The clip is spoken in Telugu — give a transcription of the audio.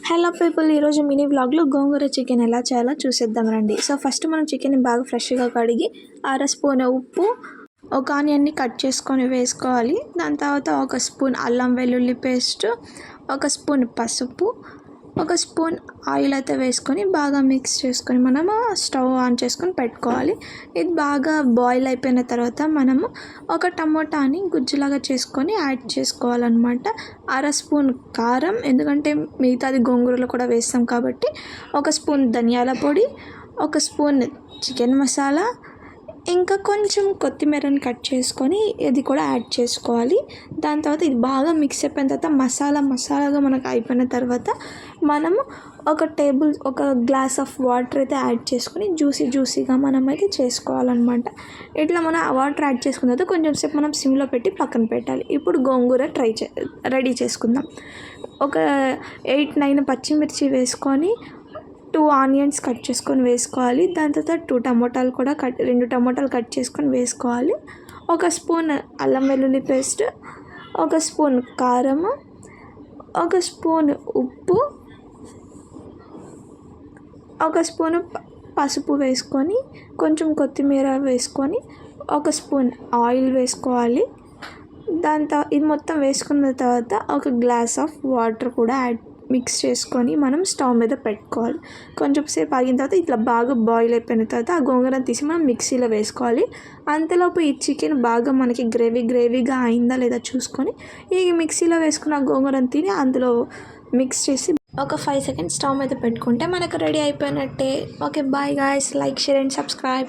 హలో పీపుల్, ఈరోజు మినీ వ్లాగ్లో గోంగూర చికెన్ ఎలా చేయాలో చూసేద్దాం రండి. సో ఫస్ట్ మనం చికెన్ని బాగా ఫ్రెష్గా కడిగి అర స్పూన్ ఉప్పు, ఒక ఆనియన్ని కట్ చేసుకొని వేసుకోవాలి. దాని తర్వాత ఒక స్పూన్ అల్లం వెల్లుల్లి పేస్ట్, ఒక స్పూన్ పసుపు, ఒక స్పూన్ ఆయిల్ అయితే వేసుకొని బాగా మిక్స్ చేసుకొని మనము స్టవ్ ఆన్ చేసుకొని పెట్టుకోవాలి. ఇది బాగా బాయిల్ అయిపోయిన తర్వాత మనము ఒక టమోటాని గుజ్జులాగా చేసుకొని యాడ్ చేసుకోవాలన్నమాట. అర స్పూన్ కారం, ఎందుకంటే మిగతాది గోంగూరలో కూడా వేస్తాం కాబట్టి. ఒక స్పూన్ ధనియాల పొడి, ఒక స్పూన్ చికెన్ మసాలా, ఇంకా కొంచెం కొత్తిమీరని కట్ చేసుకొని ఇది కూడా యాడ్ చేసుకోవాలి. దాని తర్వాత ఇది బాగా మిక్స్ అయిపోయిన తర్వాత మసాలాగా మనకు అయిపోయిన తర్వాత మనము ఒక గ్లాస్ ఆఫ్ వాటర్ అయితే యాడ్ చేసుకొని జ్యూసీగా మనం అయితే చేసుకోవాలన్నమాట. ఇట్లా మనం వాటర్ యాడ్ చేసుకున్న తర్వాత కొంచెం సేపు మనం సిమ్లో పెట్టి పక్కన పెట్టాలి. ఇప్పుడు గోంగూర రెడీ చేసుకుందాం. ఒక 8-9 పచ్చిమిర్చి వేసుకొని 2 ఆనియన్స్ కట్ చేసుకొని వేసుకోవాలి. దాని తర్వాత 2 టమోటాలు కట్ చేసుకొని వేసుకోవాలి. ఒక స్పూన్ అల్లం వెల్లుల్లి పేస్ట్, ఒక స్పూన్ కారము, ఒక స్పూన్ ఉప్పు, ఒక స్పూన్ పసుపు వేసుకొని కొంచెం కొత్తిమీర వేసుకొని ఒక స్పూన్ ఆయిల్ వేసుకోవాలి. ఇది మొత్తం వేసుకున్న తర్వాత ఒక గ్లాస్ ఆఫ్ వాటర్ కూడా మిక్స్ చేసుకొని మనం స్టవ్ మీద పెట్టుకోవాలి. కొంచెం సేపు ఆగిన తర్వాత ఇట్లా బాగా బాయిల్ అయిపోయిన తర్వాత ఆ గోంగూరను తీసి మనం మిక్సీలో వేసుకోవాలి. అంతలోపు ఈ చికెన్ బాగా మనకి గ్రేవీగా అయిందా లేదా చూసుకొని ఈ మిక్సీలో వేసుకున్న గోంగూరను తిని అందులో మిక్స్ చేసి ఒక 5 సెకండ్స్ స్టవ్ మీద పెట్టుకుంటే మనకు రెడీ అయిపోయినట్టే. Okay, bye guys, like, share and subscribe.